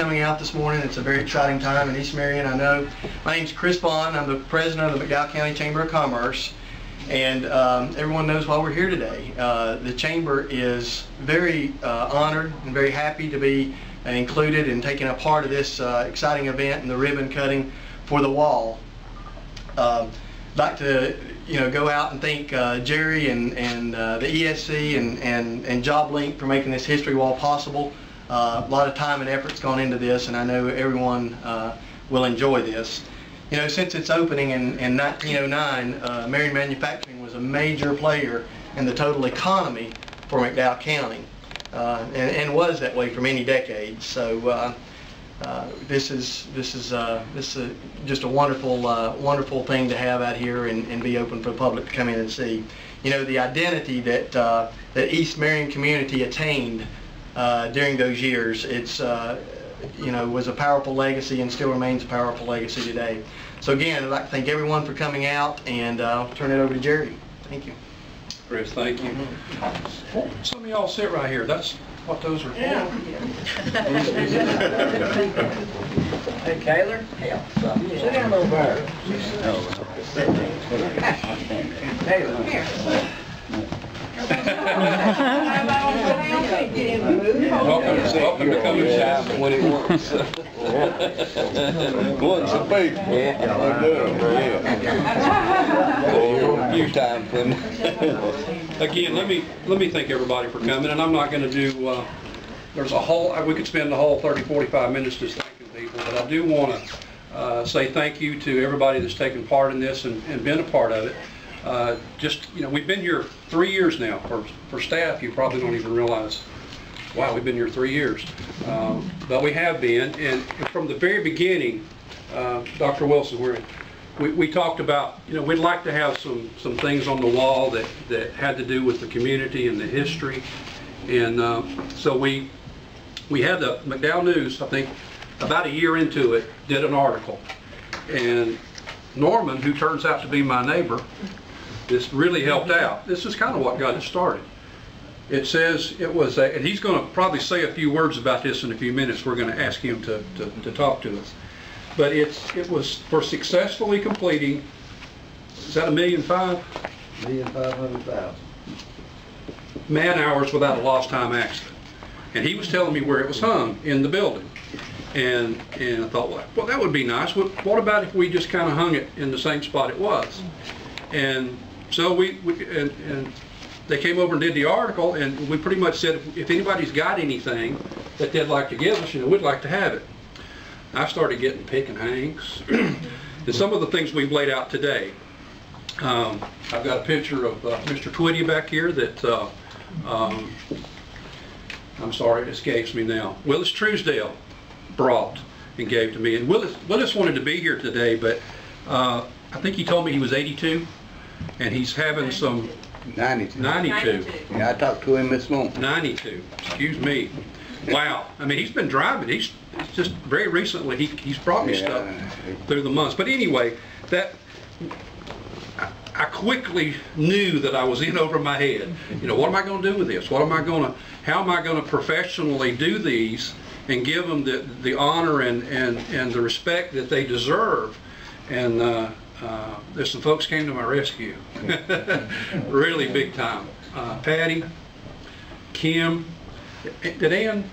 coming out this morning. It's a very exciting time in East Marion, I know. My name's Chris Bond. I'm the president of the McDowell County Chamber of Commerce, and everyone knows why we're here today. The Chamber is very honored and very happy to be included and taking a part of this exciting event and the ribbon cutting for the wall. I'd like to go out and thank Jerry and the ESC and JobLink for making this history wall possible. A lot of time and effort's gone into this, and I know everyone will enjoy this. Since its opening in 1909, Marion Manufacturing was a major player in the total economy for McDowell County, and was that way for many decades. So this is just a wonderful thing to have out here and be open for the public to come in and see. The identity that the East Marion community attained during those years, it's was a powerful legacy and still remains a powerful legacy today. So again, I'd like to thank everyone for coming out, and I'll turn it over to Jerry. Thank you. Chris, thank you. Some of y'all sit right here. That's what those are for. Yeah. Hey, Taylor. Hey, sit down over there. Taylor, here. Welcome to coming down when it works. Once a week. Yeah. A few times. Again, let me thank everybody for coming, and I'm not going to do. There's a whole. We could spend the whole 30-45 minutes just thanking people, but I do want to say thank you to everybody that's taken part in this and been a part of it. We've been here 3 years now. For staff, you probably don't even realize, wow, we've been here 3 years. But we have been, and from the very beginning, Dr. Wilson, we talked about, we'd like to have some things on the wall that had to do with the community and the history. And so we had the McDowell News, I think, about a year into it, did an article. And Norman, who turns out to be my neighbor, this really helped out. This is kind of what got it started. It says it was, and he's going to probably say a few words about this in a few minutes. We're going to ask him to talk to us. But it was for successfully completing, is that 1,500,000? 1,500,000. Man hours without a lost time accident. And he was telling me where it was hung in the building. And I thought, well, that would be nice. What about if we just kind of hung it in the same spot it was? And so and they came over and did the article, and we pretty much said, if anybody's got anything that they'd like to give us, we'd like to have it. I started getting pick and hangs. And some of the things we've laid out today. I've got a picture of Mr. Twitty back here that, I'm sorry, it escapes me now. Willis Truesdale brought and gave to me. And Willis wanted to be here today, but I think he told me he was 82, and he's having some 92. 92. Yeah, I talked to him this morning. 92. Excuse me. Wow. I mean, he's been driving. He's just very recently he's brought me stuff through the months. But anyway, I quickly knew that I was in over my head. What am I going to do with this? How am I going to professionally do these and give them the honor and the respect that they deserve? And there's some folks came to my rescue, really big time. Patty, Kim, did Ann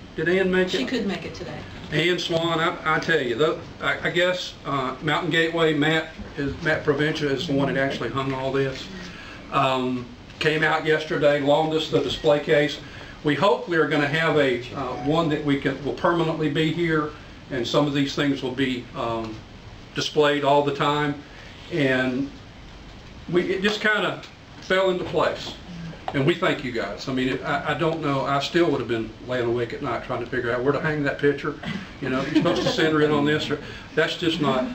make it? She couldn't make it today. Ann Swan, I tell you, I guess Mountain Gateway, Matt Provincia is the one that actually hung all this. Came out yesterday, loaned us the display case. We hopefully are going to have a one that will permanently be here, and some of these things will be displayed all the time. And it just kind of fell into place. And we thank you guys. I mean, I don't know, I still would have been laying awake at night trying to figure out where to hang that picture. You're supposed to center it on this, or that's just not,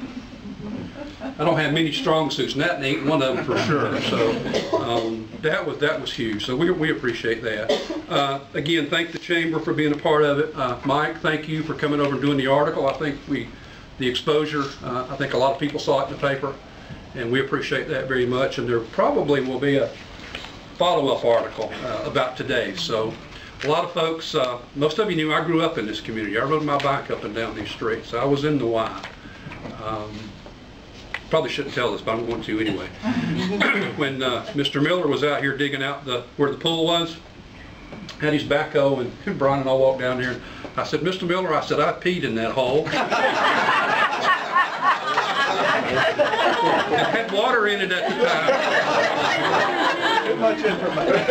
I don't have many strong suits, and that ain't one of them for sure. So that was huge. So we appreciate that. Again, thank the Chamber for being a part of it. Mike, thank you for coming over and doing the article. I think the exposure, I think a lot of people saw it in the paper, and we appreciate that very much. And there probably will be a follow-up article about today. So A lot of folks, most of you knew I grew up in this community. I rode my bike up and down these streets. I was in the Y. Probably shouldn't tell this, but I'm going to anyway. When Mr. Miller was out here digging out where the pool was, had his backhoe, and Brian and I walked down there, and I said, Mr. Miller, I said, I peed in that hole. It had water in it at the time. Too much information.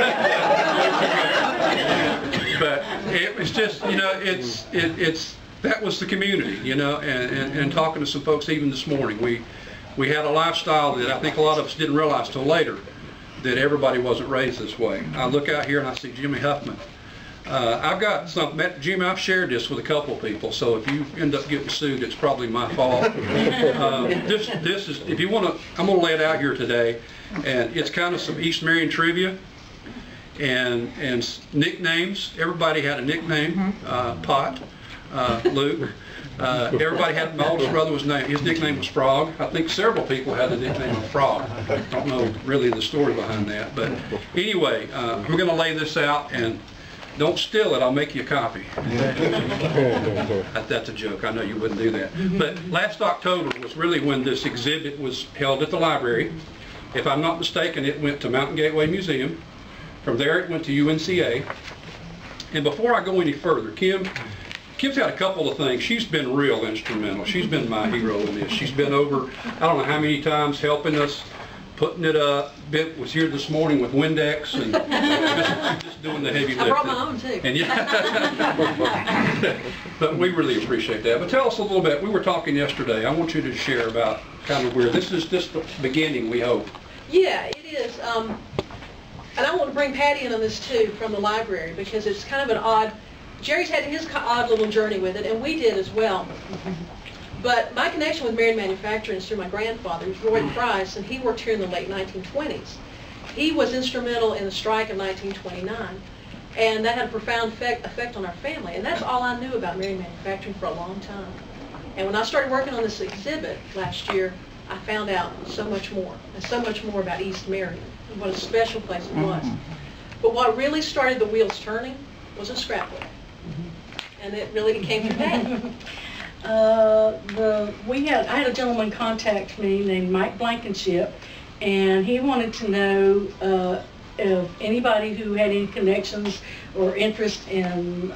But it was just, you know, that was the community, you know, and talking to some folks even this morning, we had a lifestyle that I think a lot of us didn't realize till later, that everybody wasn't raised this way. I look out here and I see Jimmy Huffman. I've got some, Jimmy, I've shared this with a couple of people, so if you end up getting sued, it's probably my fault. This is, if you want to, I'm going to lay it out here today, and it's kind of some East Marion trivia and nicknames. Everybody had a nickname. Pot, Luke. Everybody had, my oldest brother was named, his nickname was Frog. I think several people had the nickname of Frog. I don't know really the story behind that, but anyway, I'm going to lay this out, and don't steal it, I'll make you a copy. That's a joke, I know you wouldn't do that. But last October was really when this exhibit was held at the library. If I'm not mistaken, it went to Mountain Gateway Museum. From there it went to UNCA. And before I go any further, Kim's had a couple of things. She's been real instrumental. She's been my hero in this. She's been over, I don't know how many times, helping us, putting it up. Bit was here this morning with Windex and just doing the heavy lifting. I brought my own too. And yeah, but we really appreciate that. But tell us a little bit. We were talking yesterday. I want you to share about kind of where this is just the beginning, we hope. Yeah, it is. And I want to bring Patty in on this too from the library, because it's kind of an odd. Jerry's had his odd little journey with it, and we did as well. But my connection with Marion Manufacturing is through my grandfather, who's Roy Price, and he worked here in the late 1920s. He was instrumental in the strike of 1929, and that had a profound effect on our family. And that's all I knew about Marion Manufacturing for a long time. And when I started working on this exhibit last year, I found out so much more, and so much more about East Marion, and what a special place it was. But what really started the wheels turning was a scrapbook. And it really became through that. I had a gentleman contact me named Mike Blankenship, and he wanted to know if anybody who had any connections or interest in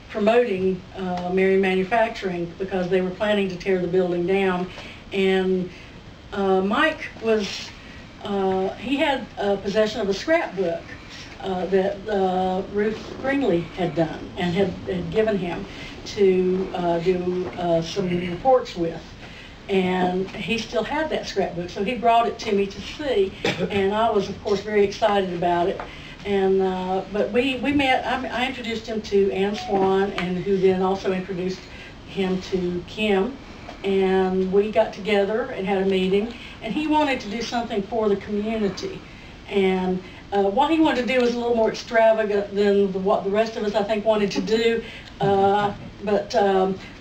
promoting Marion Manufacturing, because they were planning to tear the building down. And Mike was, he had possession of a scrapbook that Ruth Bringley had done and had given him to do some reports with. And he still had that scrapbook, so he brought it to me to see, and I was, of course, very excited about it. And but we met. I introduced him to Ann Swan, and who then also introduced him to Kim, and we got together and had a meeting. And he wanted to do something for the community, and what he wanted to do was a little more extravagant than what the rest of us, I think, wanted to do. But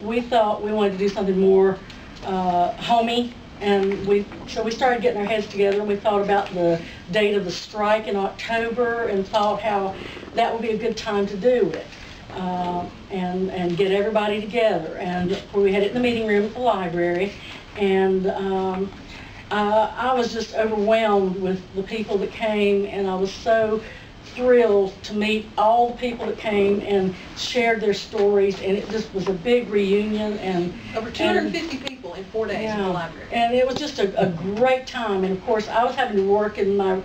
we thought we wanted to do something more homey, and so we started getting our heads together, and we thought about the date of the strike in October, and thought how that would be a good time to do it, and get everybody together. And we had it in the meeting room at the library, and I was just overwhelmed with the people that came, and I was so thrilled to meet all the people that came and shared their stories, and it just was a big reunion. And over 250 people in 4 days in the library. And it was just a great time. And of course, I was having to work in my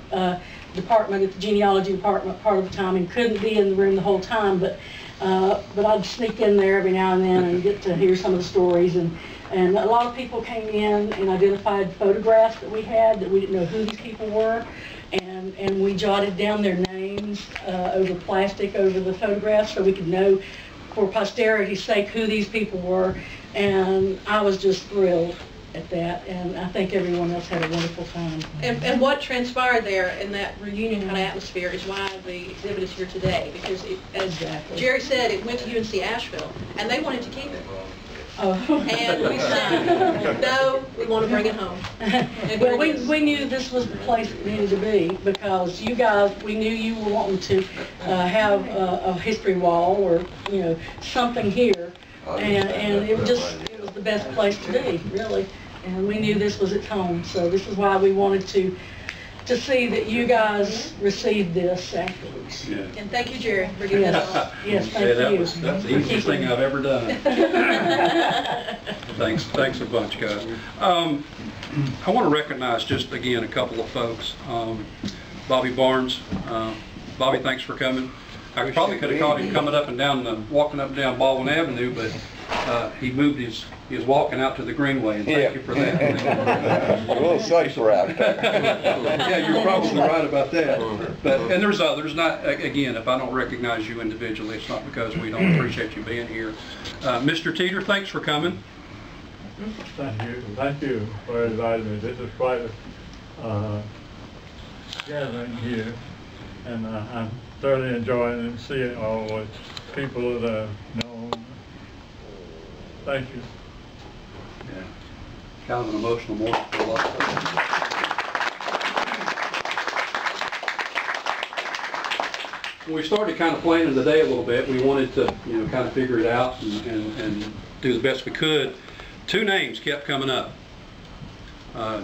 department, at the genealogy department, part of the time, and couldn't be in the room the whole time, but I'd sneak in there every now and then and get to hear some of the stories. And a lot of people came in and identified photographs that we had that we didn't know who these people were. And we jotted down their names over plastic over the photographs, so we could know for posterity's sake who these people were. And I was just thrilled at that, and I think everyone else had a wonderful time. And what transpired there in that reunion kind of atmosphere is why the exhibit is here today, because as Jerry said, it went to UNC Asheville, and they wanted to keep it. Oh. And we said, no, we want to bring it home. And Well, here it is. we knew this was the place it needed to be because you guys, we knew you were wanting to have a history wall or, you know, something here. And it was the best place to be, really. And we knew this was its home, so this is why we wanted to see that you guys received this afterwards. Yeah. And thank you, Jerry, for giving us all. Yes, Yeah, thank you. that's the easiest thing I've ever done. Thanks a bunch, guys. I want to recognize just again a couple of folks. Bobby Barnes. Bobby, thanks for coming. I probably could have caught him coming up and down, walking up and down Baldwin Avenue, but he moved his walking out to the Greenway, and thank you for that. A little safer out there. Yeah, you're probably right about that. And there's others. Not again, if I don't recognize you individually, it's not because we don't appreciate you being here. Mr. Teeter, thanks for coming. Thank you for inviting me. This is quite a gathering here, and I'm thoroughly enjoying and seeing all the people that I've known. Thank you. Yeah, kind of an emotional moment for a lot of folks. When we started kind of planning the day a little bit, we wanted to, you know, kind of figure it out and do the best we could. Two names kept coming up.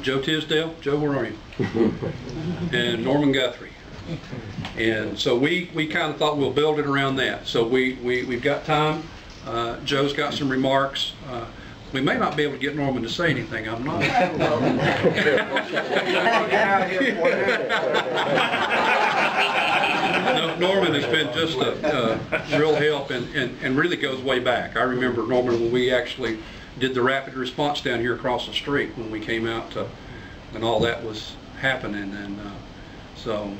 Joe Tisdale. Joe, where are you? And Norman Guthrie. And so we kind of thought we'll build it around that. So we've got time. Joe's got some remarks. We may not be able to get Norman to say anything. I'm not no, Norman has been just a real help and really goes way back. I remember Norman when we actually did the rapid response down here across the street when we came out and all that was happening. And so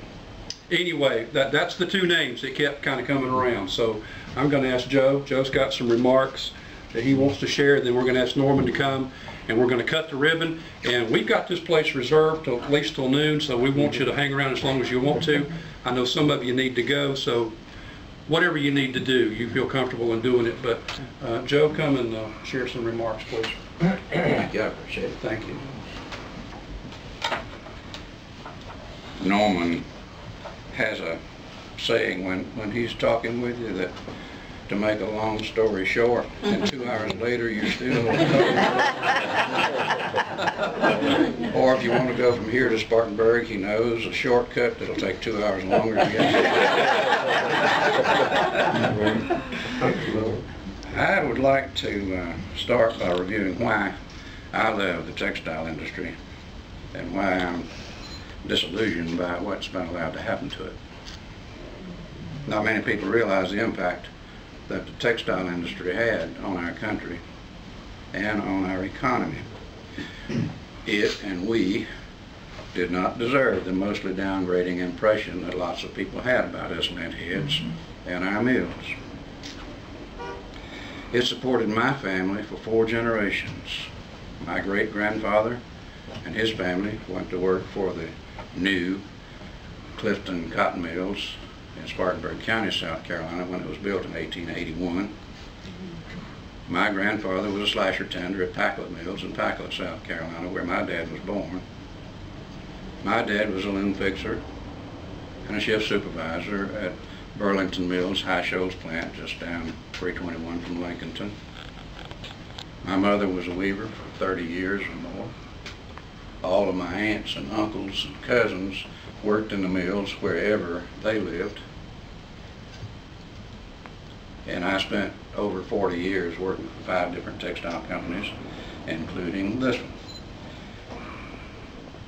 anyway, that's the two names that kept kind of coming around. So I'm going to ask Joe. Joe's got some remarks that he wants to share. Then we're going to ask Norman to come, and we're going to cut the ribbon. And we've got this place reserved till, at least till noon, so we want you to hang around as long as you want to. I know some of you need to go, so whatever you need to do, you feel comfortable in doing it. But Joe, come and share some remarks, please. Thank you, I appreciate it. Thank you. Norman has a saying when he's talking with you that to make a long story short, and 2 hours later you're still or if you want to go from here to Spartanburg, he knows a shortcut that'll take 2 hours longer to get there. I would like to start by reviewing why I love the textile industry and why I'm disillusioned by what's been allowed to happen to it. Not many people realize the impact that the textile industry had on our country and on our economy. It and we did not deserve the mostly downgrading impression that lots of people had about us lint heads and our mills. It supported my family for 4 generations. My great-grandfather and his family went to work for the new Clifton Cotton Mills in Spartanburg County, South Carolina, when it was built in 1881. My grandfather was a slasher tender at Packlet Mills in Packlet, South Carolina, where my dad was born. My dad was a loom fixer and a shift supervisor at Burlington Mills High Shoals plant just down 321 from Lincolnton. My mother was a weaver for 30 years or more. All of my aunts and uncles and cousins worked in the mills wherever they lived. And I spent over 40 years working for 5 different textile companies, including this one.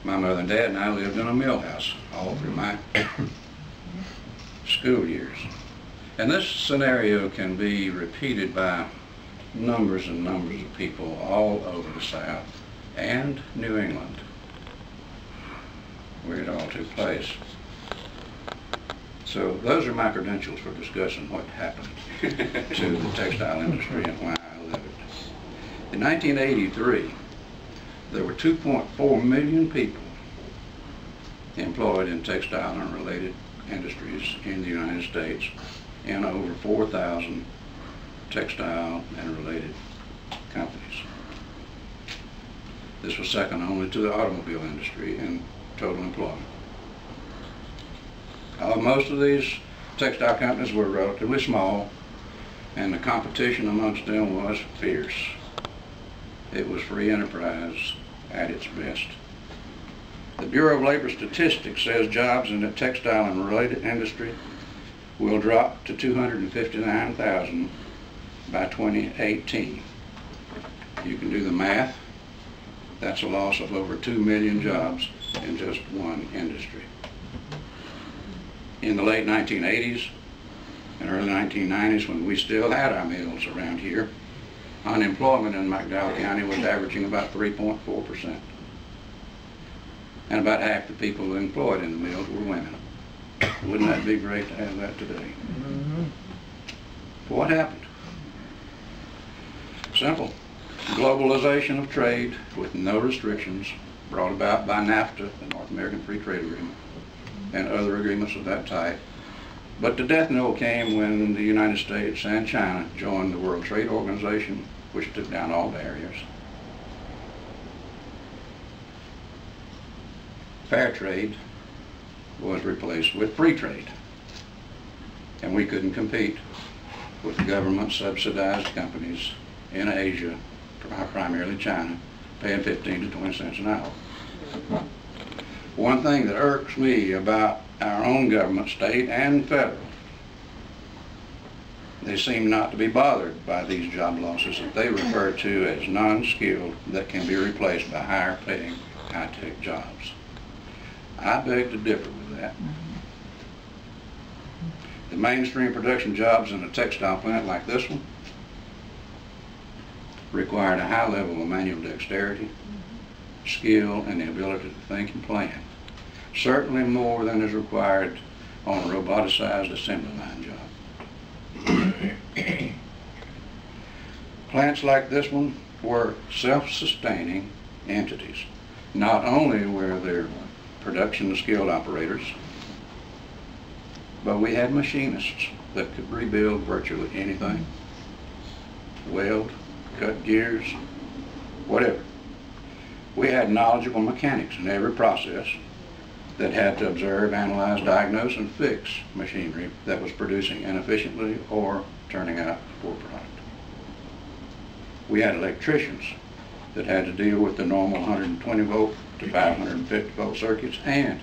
My mother and dad and I lived in a mill house all through my school years. And this scenario can be repeated by numbers and numbers of people all over the South and New England, where it all took place. So those are my credentials for discussing what happened to the textile industry and why I love it. In 1983, there were 2.4 million people employed in textile and related industries in the United States, and over 4,000 textile and related This was second only to the automobile industry in total employment. Most of these textile companies were relatively small, and the competition amongst them was fierce. It was free enterprise at its best. The Bureau of Labor Statistics says jobs in the textile and related industry will drop to 259,000 by 2018. You can do the math. That's a loss of over 2 million jobs in just one industry. In the late 1980s and early 1990s, when we still had our mills around here, unemployment in McDowell County was averaging about 3.4%. And about half the people employed in the mills were women. Wouldn't that be great to have that today? Mm-hmm. What happened? Simple. Globalization of trade with no restrictions brought about by NAFTA, the North American Free Trade Agreement, and other agreements of that type. But the death knell came when the United States and China joined the World Trade Organization, which took down all barriers. Fair trade was replaced with free trade, and we couldn't compete with government-subsidized companies in Asia, primarily China, paying 15 to 20 cents an hour. One thing that irks me about our own government, state and federal, they seem not to be bothered by these job losses that they refer to as non-skilled that can be replaced by higher-paying, high-tech jobs. I beg to differ with that. The mainstream production jobs in a textile plant like this one required a high level of manual dexterity, skill, and the ability to think and plan. Certainly more than is required on a roboticized assembly line job. Plants like this one were self-sustaining entities. Not only were there production skilled operators, but we had machinists that could rebuild virtually anything, weld, cut gears, whatever. We had knowledgeable mechanics in every process that had to observe, analyze, diagnose, and fix machinery that was producing inefficiently or turning out poor product. We had electricians that had to deal with the normal 120 volt to 550 volt circuits and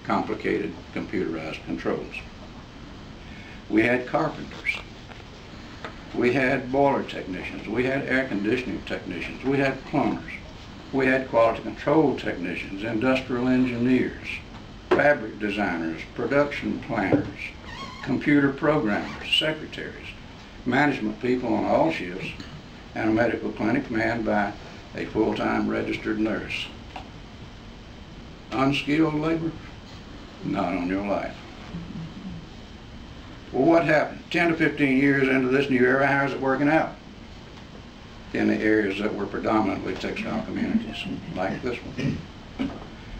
complicated computerized controls. We had carpenters. We had boiler technicians. We had air conditioning technicians. We had plumbers. We had quality control technicians, industrial engineers, fabric designers, production planners, computer programmers, secretaries, management people on all shifts, and a medical clinic manned by a full-time registered nurse. Unskilled labor? Not on your life. Well, what happened? 10 to 15 years into this new era, how's it working out? In the areas that were predominantly textile communities, like this one.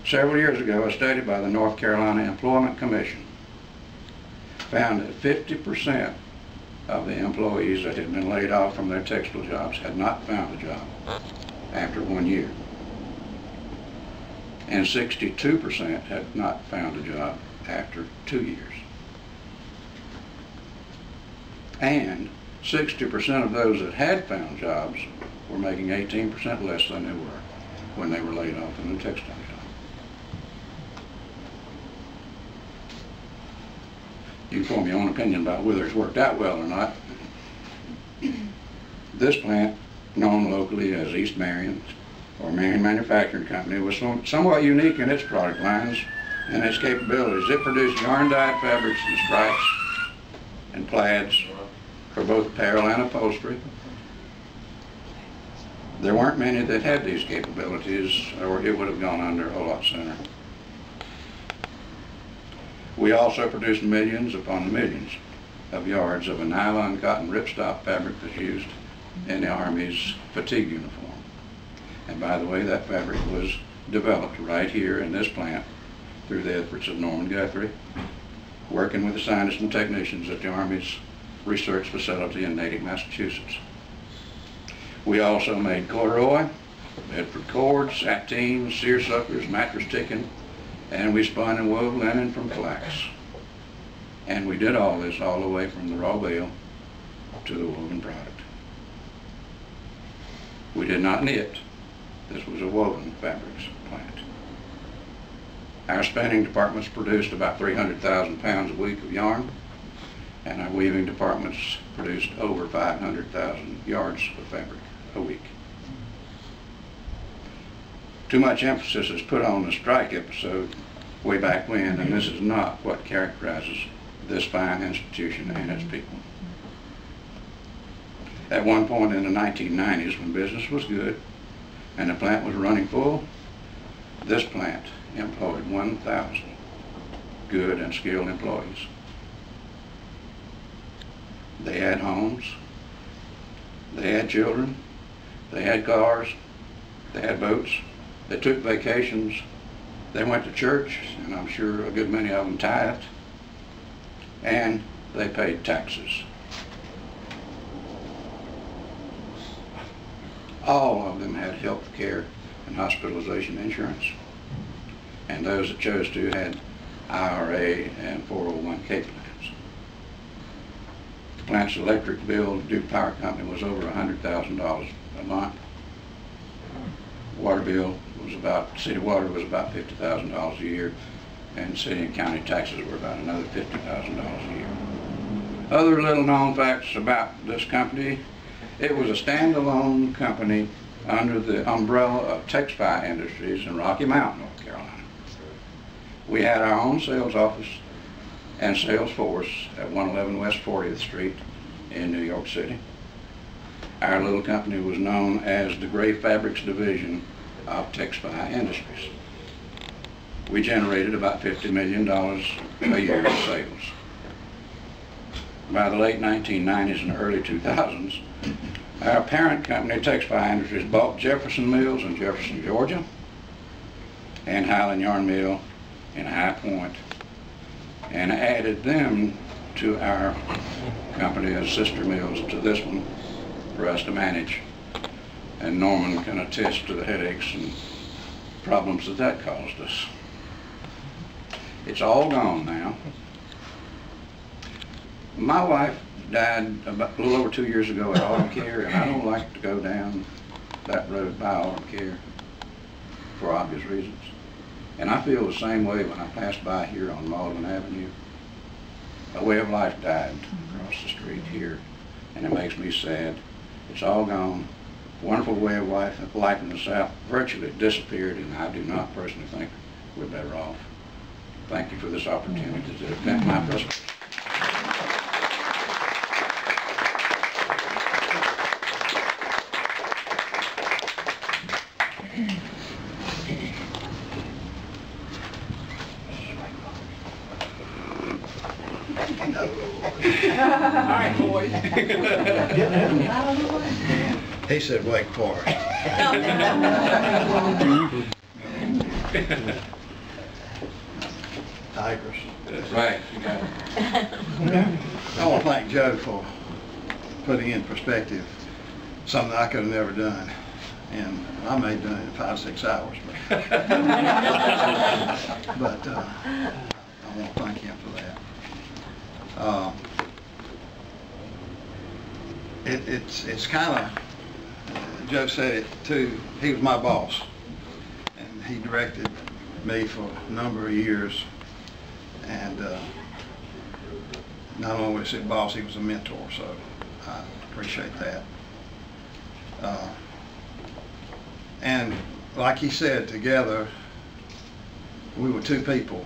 Several years ago, a study by the North Carolina Employment Commission found that 50% of the employees that had been laid off from their textile jobs had not found a job after 1 year. And 62% had not found a job after 2 years. And 60% of those that had found jobs were making 18% less than they were when they were laid off in the textile job. You can form your own opinion about whether it's worked out well or not. This plant, known locally as East Marion, or Marion Manufacturing Company, was somewhat unique in its product lines and its capabilities. It produced yarn-dyed fabrics and stripes and plaids for both apparel and upholstery. There weren't many that had these capabilities, or it would have gone under a whole lot sooner. We also produced millions upon millions of yards of a nylon cotton ripstop fabric that's used in the Army's fatigue uniform. And by the way, that fabric was developed right here in this plant through the efforts of Norman Guthrie, working with the scientists and technicians at the Army's research facility in Natick, Massachusetts. We also made corduroy, Bedford cords, sateen, seersuckers, mattress ticking, and we spun and wove linen from flax. And we did all this all the way from the raw bale to the woven product. We did not knit. This was a woven fabrics plant. Our spinning departments produced about 300,000 pounds a week of yarn, and our weaving departments produced over 500,000 yards of fabric a week. Too much emphasis is put on the strike episode way back when, and this is not what characterizes this fine institution and its people. At one point in the 1990s, when business was good and the plant was running full, this plant employed 1,000 good and skilled employees. They had homes, they had children, they had cars, they had boats, they took vacations, they went to church, and I'm sure a good many of them tithed, and they paid taxes. All of them had health care and hospitalization insurance, and those that chose to had IRA and 401k plans. The plant's electric bill to Duke Power Company was over $100,000 a month. Water bill was about, city water was about $50,000 a year, and city and county taxes were about another $50,000 a year. Other little known facts about this company: it was a standalone company under the umbrella of textile industries in Rocky Mount, North Carolina. We had our own sales office and sales force at 111 West 40th Street in New York City. Our little company was known as the Gray Fabrics Division of Textile Industries. We generated about $50 million a year in sales. By the late 1990s and early 2000s, our parent company, Textile Industries, bought Jefferson Mills in Jefferson, Georgia, and Highland Yarn Mill in High Point, and added them to our company as sister mills to this one for us to manage. And Norman can attest to the headaches and problems that that caused us. It's all gone now. My wife died about a little over 2 years ago at Autumn Care, and I don't like to go down that road by Autumn Care for obvious reasons. And I feel the same way when I pass by here on Malden Avenue. A way of life died across the street here, and it makes me sad. It's all gone. Wonderful way of life in the South virtually disappeared, and I do not personally think we're better off. Thank you for this opportunity to attend my presentation. All right, boys. He said Wake Forest. Tigers. That's right, you got it. I want to thank Joe for putting in perspective something I could have never done. And I may have done it in 5-6 hours. But I want to thank him for that. It's kind of, Joe said it too, he was my boss, and he directed me for a number of years, and not only was he a boss, he was a mentor, so I appreciate that. And like he said, together we were 2 people,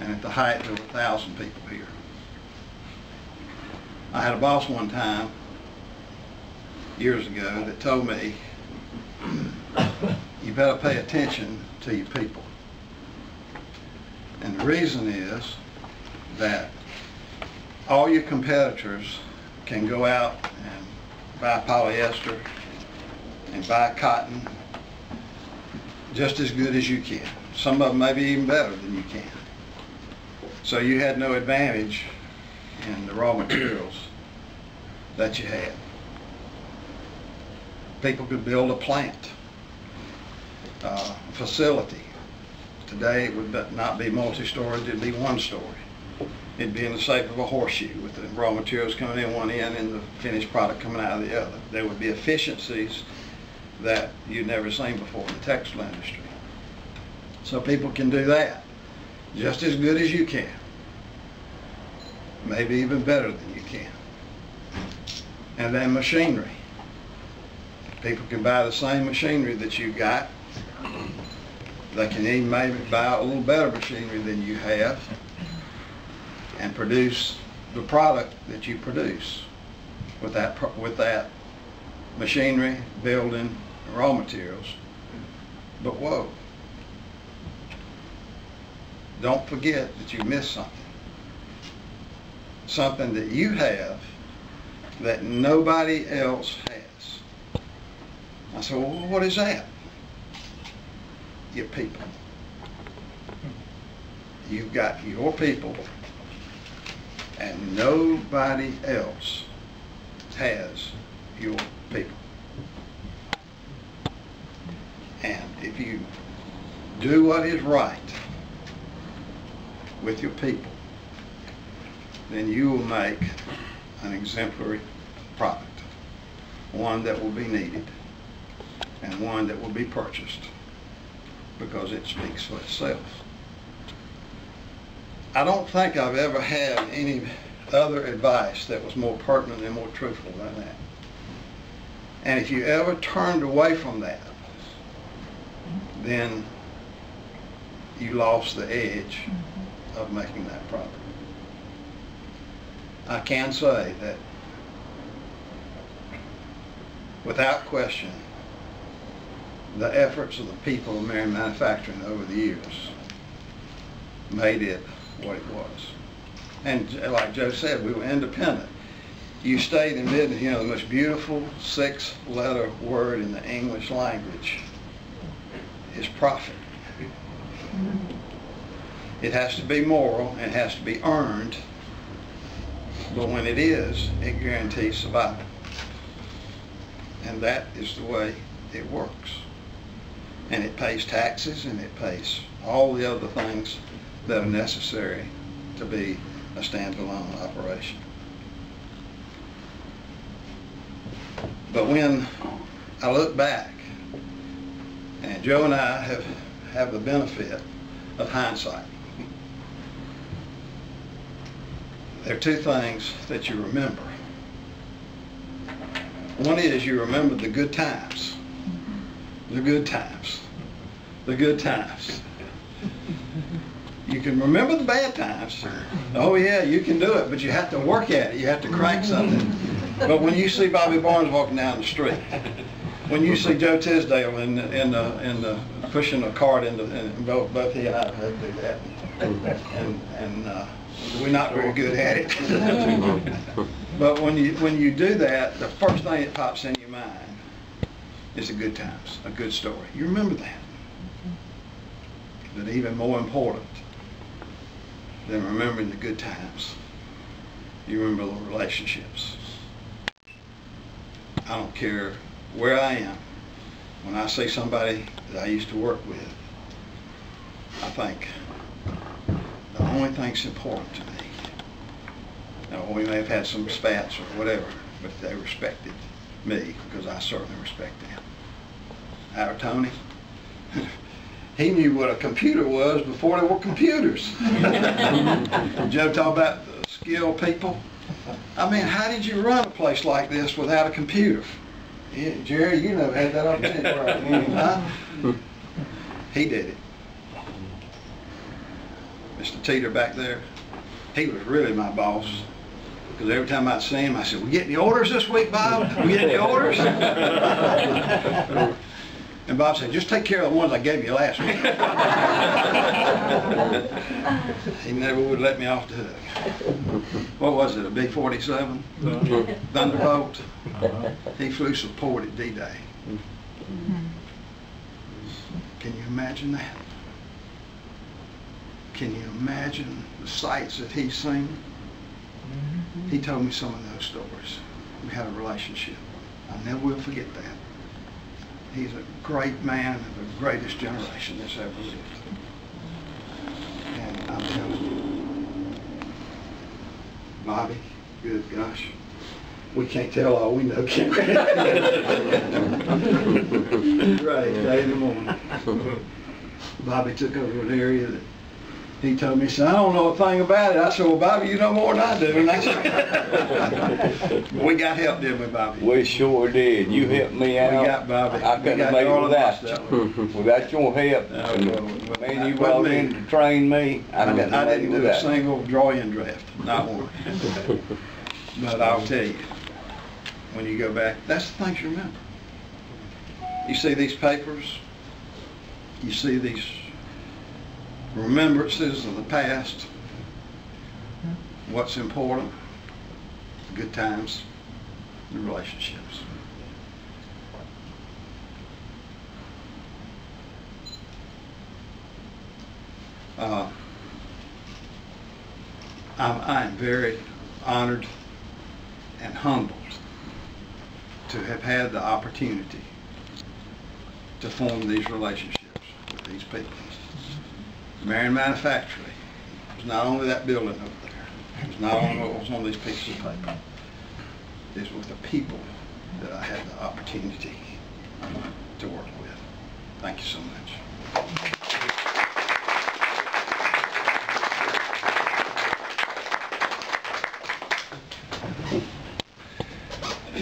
and at the height there were 1,000 people here. I had a boss one time, years ago, that told me, you better pay attention to your people. And the reason is that all your competitors can go out and buy polyester and buy cotton just as good as you can. Some of them may be even better than you can. So you had no advantage in the raw materials that you had. People could build a plant, facility. Today it would not be multi-story, it'd be one-story. It'd be in the shape of a horseshoe with the raw materials coming in one end and the finished product coming out of the other. There would be efficiencies that you'd never seen before in the textile industry. So people can do that just as good as you can. Maybe even better than you can. And then machinery. People can buy the same machinery that you got. They can even maybe buy a little better machinery than you have and produce the product that you produce with that machinery, building, raw materials. But whoa, don't forget that you missed something. Something that you have that nobody else has. I said, well, what is that? Your people. You've got your people, and nobody else has your people. And if you do what is right with your people, then you will make an exemplary product, one that will be needed and one that will be purchased because it speaks for itself. I don't think I've ever had any other advice that was more pertinent and more truthful than that. And if you ever turned away from that, then you lost the edge of making that product. I can say that without question, the efforts of the people of Marion Manufacturing over the years made it what it was. And like Joe said, we were independent. You stayed in business. You know, the most beautiful 6-letter word in the English language is profit. It has to be moral and it has to be earned, but when it is, it guarantees survival. And that is the way it works. And it pays taxes and it pays all the other things that are necessary to be a standalone operation. But when I look back, and Joe and I have the benefit of hindsight, there are two things that you remember. One is you remember the good times. The good times. The good times. You can remember the bad times. Oh yeah, you can do it, but you have to work at it. You have to crank something. But when you see Bobby Barnes walking down the street, when you see Joe Tisdale in the pushing a cart in both he and I have to do that, and we're not very good at it. But when you do that, the first thing that pops in your mind is the good times, a good story. You remember that. But even more important than remembering the good times, you remember the relationships. I don't care where I am. When I see somebody that I used to work with, I think the only thing that's important to me, now we may have had some spats or whatever, but they respected me because I certainly respect them. Our Tony, he knew what a computer was before there were computers. Joe talked about skilled people. I mean, how did you run a place like this without a computer? Yeah, Jerry, you never had that opportunity. Huh? He did it. Mr. Teeter back there, he was really my boss. Because every time I'd see him, I said, "We getting the orders this week, Bob? We getting the orders?" And Bob said, "Just take care of the ones I gave you last week." He never would let me off the hook. What was it, a big 47? Thunderbolt? He flew support at D-Day. Can you imagine that? Can you imagine the sights that he's seen? He told me some of those stories. We had a relationship. I never will forget that. He's a great man, the greatest generation that's ever lived. And I'm telling you, Bobby, good gosh, we can't tell all we know, can we? Right, day in the morning. Bobby took over an area that he told me, he said, I don't know a thing about it. I said, well, Bobby, you know more than I do. And I said, we got help, didn't we, Bobby? We sure did. You helped me out. We got Bobby. I couldn't have made it without you. Without your help. Man, you brought in to train me. I didn't do a single draw-in draft. Not one. But I'll tell you, when you go back, that's the things you remember. You see these papers, you see these remembrances of the past, what's important, good times, and relationships. I'm very honored and humbled to have had the opportunity to form these relationships with these people. Marion Manufacturing was not only that building over there, it was not only what was on these pieces of paper, it was the people that I had the opportunity to work with. Thank you so much.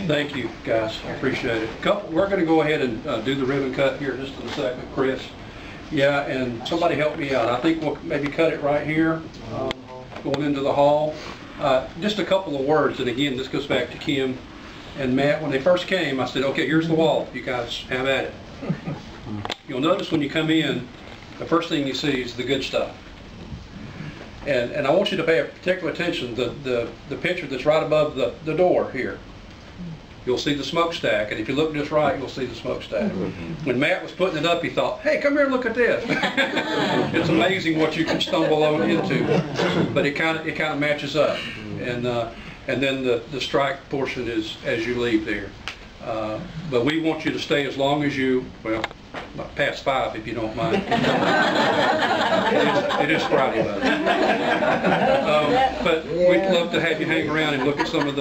Thank you, guys. I appreciate it. We're going to go ahead and do the ribbon cut here just in a second, Chris. Yeah, and somebody help me out. I think we'll maybe cut it right here, going into the hall. Just a couple of words, and again, this goes back to Kim and Matt. When they first came, I said, okay, here's the wall. You guys have at it. You'll notice when you come in, the first thing you see is the good stuff. And I want you to pay particular attention to the picture that's right above the door here. You'll see the smokestack, and if you look just right, you'll see the smokestack. When Matt was putting it up, he thought, hey, come here and look at this. It's amazing what you can stumble on into, but it kind of matches up. And then the strike portion is as you leave there. But we want you to stay as long as you, well, past 5 if you don't mind. It is Friday, but we'd love to have you hang around and look at some of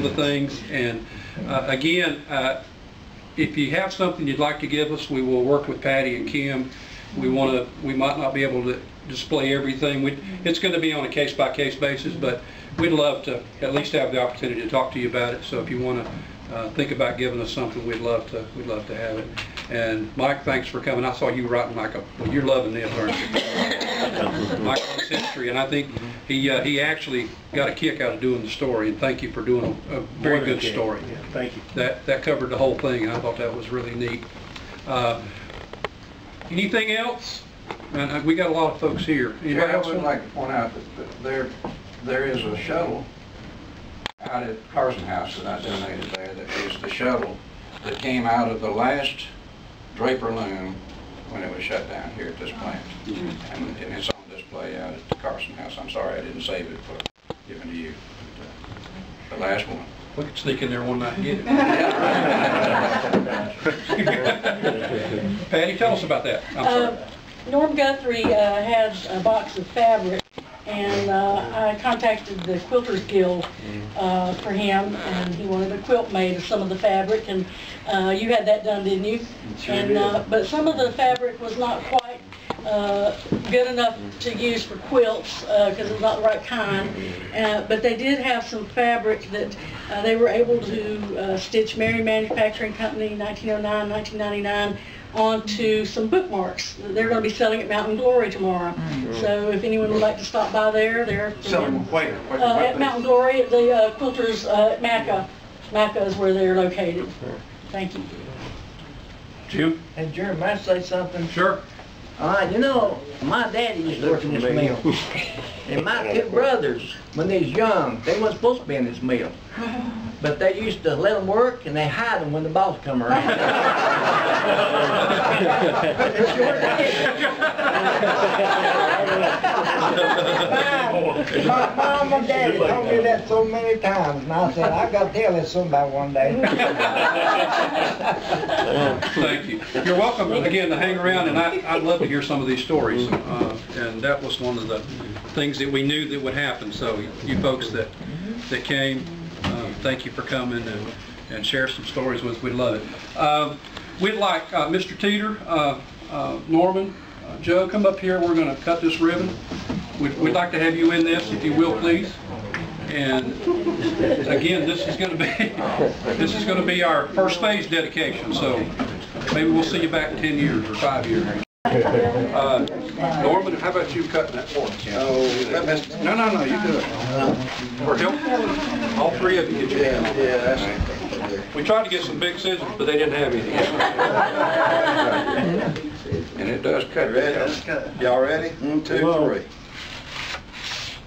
the things. And again, if you have something you'd like to give us, we will work with Patty and Kim. We might not be able to display everything. It's going to be on a case-by-case basis, but we'd love to at least have the opportunity to talk to you about it. So if you want to think about giving us something, we'd love to have it. And Mike, thanks for coming. I saw you writing like well, you're loving this, aren't you? Mike's history, and I think he actually got a kick out of doing the story. And thank you for doing a very good story. Yeah, thank you. That covered the whole thing. I thought that was really neat. Anything else? And we got a lot of folks here. Anybody I else would like to point out that there is a shuttle out at Carson House that I donated there. That is the shuttle that came out of the last Draper loom when it was shut down here at this plant. And it's on display out at the Carson House. I'm sorry I didn't save it for giving to you. But, the last one. We could sneak in there one night and get it. Patty, tell us about that. I'm sorry. Norm Guthrie has a box of fabric, and I contacted the Quilters Guild for him, and he wanted a quilt made of some of the fabric, and you had that done, didn't you? Sure and did. But some of the fabric was not quite good enough to use for quilts because it's not the right kind. But they did have some fabric that they were able to stitch Marion Manufacturing Company 1909, 1999 onto some bookmarks. They're going to be selling at Mountain Glory tomorrow. So if anyone would like to stop by there, they're Selling where? at Mountain Glory at the Quilters at Macca. Macca is where they're located. Thank you. Jim? Hey, Jerry, might I say something? Sure. All right, you know, my daddy used to work in this mill. And my 2 brothers, when they was young, they wasn't supposed to be in this mill. But they used to let them work, and they hide them when the boss come around. My mom and daddy told me that so many times, and I said, I got to tell this somebody one day. Thank you. You're welcome again to hang around, and I'd love to hear some of these stories. And that was one of the things that we knew that would happen. So you folks that came, thank you for coming and share some stories with us. We'd love it. We'd like Mr. Teeter, Norman, Joe, come up here. We're going to cut this ribbon. We'd like to have you in this, if you will, please. And again, this is going to be our first phase dedication. So maybe we'll see you back in 10 years or 5 years. Norman, how about you cutting that for us? No, you do it. Or help all three of you get your hands. Yeah, that's. We tried to get some big scissors, but they didn't have any. And it does cut. Let's cut. Y'all ready? 1, 2, 3.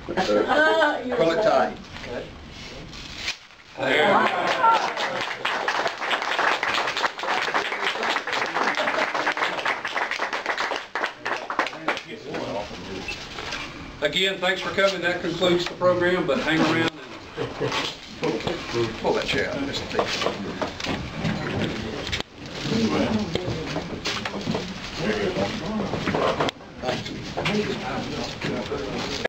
Pull it tight. Again, thanks for coming. That concludes the program, but hang around and Pull that chair out. Thank you.